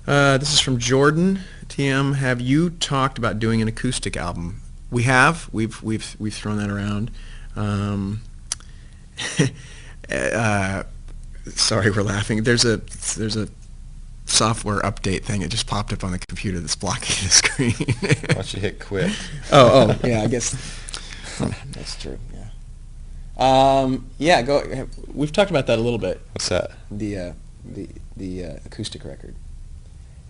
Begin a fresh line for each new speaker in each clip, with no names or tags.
This is from Jordan. TM, have you talked about doing an acoustic album? We have. We've thrown that around. Sorry, we're laughing. There's a software update thing. It just popped up on the computer that's blocking the screen.
Why don't you hit quit?
Yeah, I guess that's true. Yeah. Go. We've talked about that a little bit.
What's that?
The acoustic record.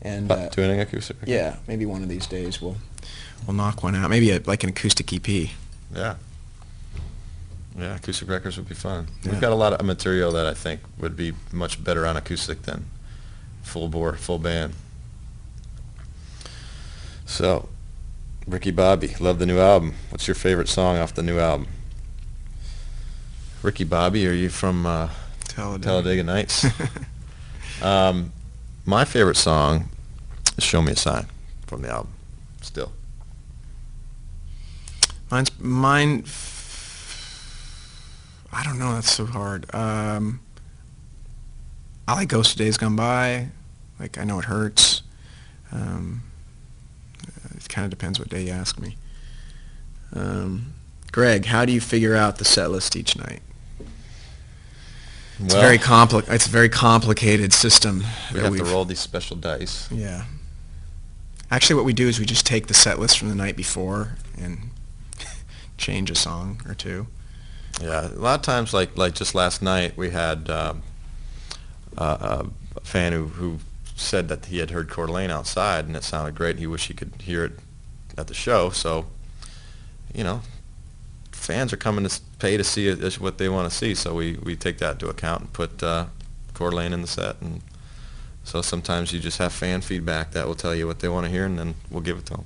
And
doing an acoustic record?
Yeah, maybe one of these days we'll knock one out. Maybe like an acoustic EP.
Yeah. Yeah, acoustic records would be fun.
Yeah.
We've got a lot of material that I think would be much better on acoustic than full bore, full band. So, Ricky Bobby, love the new album. What's your favorite song off the new album? Ricky Bobby, are you from Talladega Nights? My favorite song is "Show Me a Sign" from the album. Still,
mine. I don't know. That's so hard. I like "Ghost of Days Gone By." Like, I Know It Hurts. It kind of depends what day you ask me. Greg, how do you figure out the set list each night? It's it's a very complicated system.
We have to roll these special dice.
Yeah. Actually, what we do is we just take the set list from the night before and change a song or two.
Yeah, a lot of times, like just last night, we had a fan who said that he had heard Coeur d'Alene outside, and it sounded great. He wished he could hear it at the show. So, fans are coming to pay to see what they want to see, so we take that into account and put Coeur d'Alene in the set. And so sometimes you just have fan feedback that will tell you what they want to hear, and then we'll give it to them.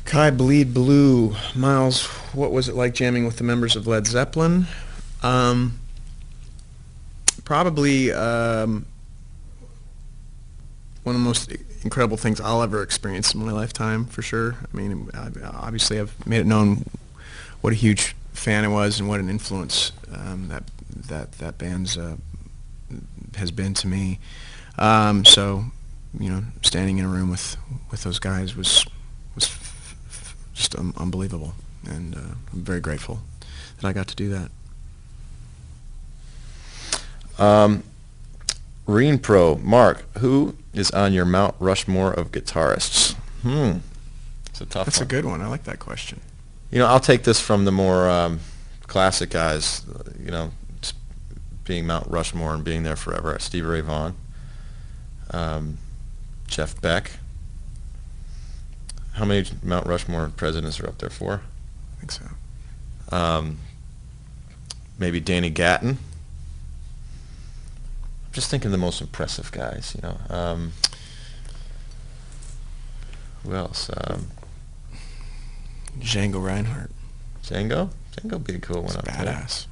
Kai Bleed Blue. Miles, what was it like jamming with the members of Led Zeppelin? Probably one of the most incredible things I'll ever experience in my lifetime, for sure. I mean, obviously I've made it known what a huge fan I was and what an influence that band's has been to me. So, standing in a room with those guys was just unbelievable, and I'm very grateful that I got to do that.
Reen Pro, Mark, who is on your Mount Rushmore of guitarists? It's a tough one.
That's a good one. I like that question.
I'll take this from the more classic guys, being Mount Rushmore and being there forever. Stevie Ray Vaughan, Jeff Beck. How many Mount Rushmore presidents are up there? 4?
I think so.
Maybe Danny Gatton. I'm just thinking the most impressive guys, Who else?
Django Reinhardt.
Django? Django would be a cool one.
He's badass.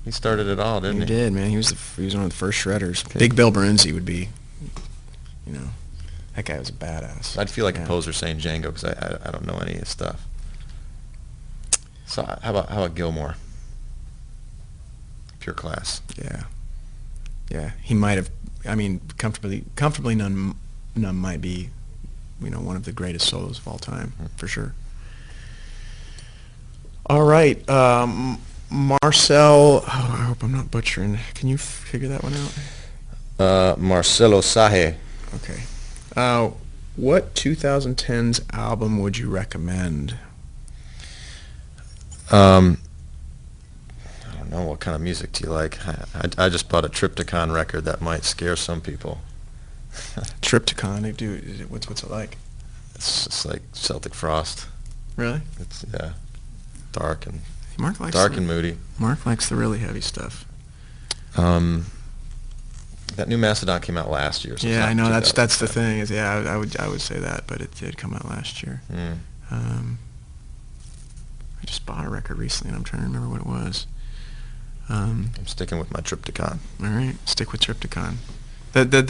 He started it all, didn't he?
He did, man. He was one of the first shredders. Big Bill Brenzi would be, that guy was a badass.
I'd feel like a poser saying Django because I don't know any of his stuff. So how about Gilmore? Pure class.
Yeah. He might have. I mean, comfortably none might be, one of the greatest solos of all time, for sure. All right, Marcel. I hope I'm not butchering. Can you figure that one out?
Marcelo Sahe.
Okay. What 2010's album would you recommend?
I don't know. What kind of music do you like? I just bought a Triptychon record that might scare some people.
Triptychon? What's it like?
It's like Celtic Frost.
Really?
It's dark and and moody.
Mark likes the really heavy stuff.
That new Mastodon came out last year. So
yeah, I know. That's the thing. I would say that, but it did come out last year. I just bought a record recently, and I'm trying to remember what it was.
I'm sticking with my Triptychon.
All right, stick with Triptychon.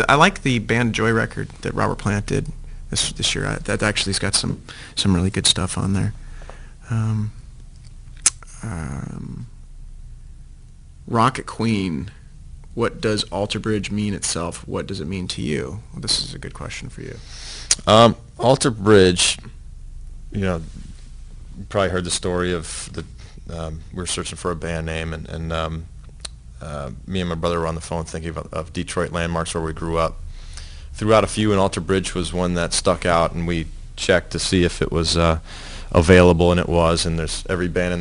I like the Band Joy record that Robert Plant did this year. That actually's got some really good stuff on there. Rocket Queen. what does Alter Bridge mean itself? What does it mean to you? Well, this is a good question for you.
Alter Bridge, you probably heard the story of we were searching for a band name, and me and my brother were on the phone thinking of Detroit landmarks where we grew up. Threw out a few, and Alter Bridge was one that stuck out, and we checked to see if it was available, and it was. And there's every band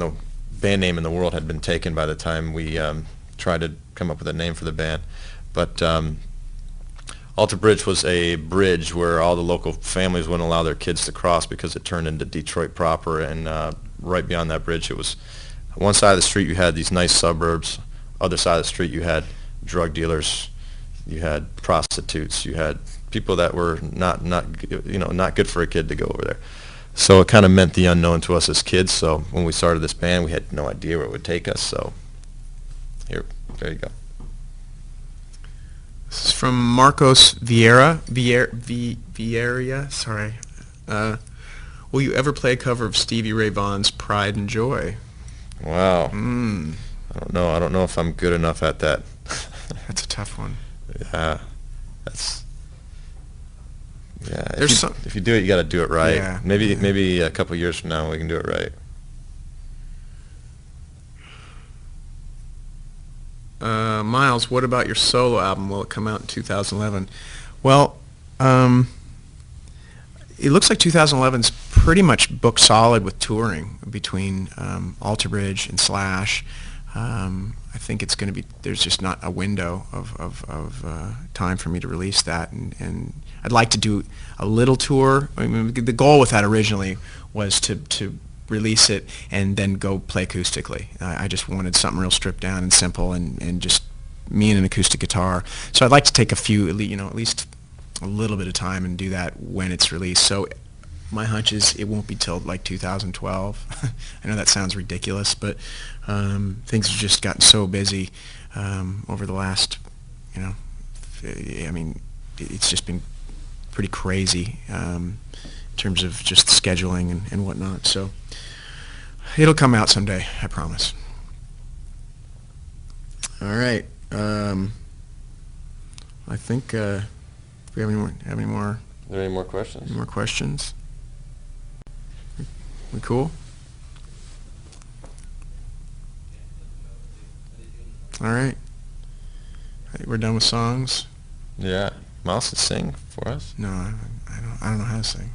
name in the world had been taken by the time we tried to come up with a name for the band. But Alter Bridge was a bridge where all the local families wouldn't allow their kids to cross because it turned into Detroit proper. And right beyond that bridge, it was one side of the street you had these nice suburbs, other side of the street you had drug dealers, you had prostitutes, you had people that were not good for a kid to go over there. So it kind of meant the unknown to us as kids. So when we started this band, we had no idea where it would take us. So there you go.
This is from Marcos Vieira. Sorry. Will you ever play a cover of Stevie Ray Vaughan's "Pride and Joy"?
Wow. I don't know. I don't know if I'm good enough at that.
That's a tough one.
Yeah. If you do it, you got to do it right.
Yeah.
Maybe a couple years from now we can do it right.
Miles, what about your solo album? Will it come out in 2011? Well, it looks like 2011's pretty much booked solid with touring between Alter Bridge and Slash. I think it's going to be, there's just not a window of time for me to release that, and I'd like to do a little tour. I mean, the goal with that originally was to release it and then go play acoustically. I just wanted something real stripped down and simple, and just me and an acoustic guitar. So I'd like to take at least a little bit of time and do that when it's released. So my hunch is it won't be till like 2012. I know that sounds ridiculous, but things have just gotten so busy over the last, I mean, it's just been pretty crazy in terms of just scheduling and whatnot. So it'll come out someday, I promise. All right. I think do we have any more?
Are there any more questions?
Any more questions? We cool? All right. I think we're done with songs.
Yeah. Miles can sing for us.
No, I don't know how to sing.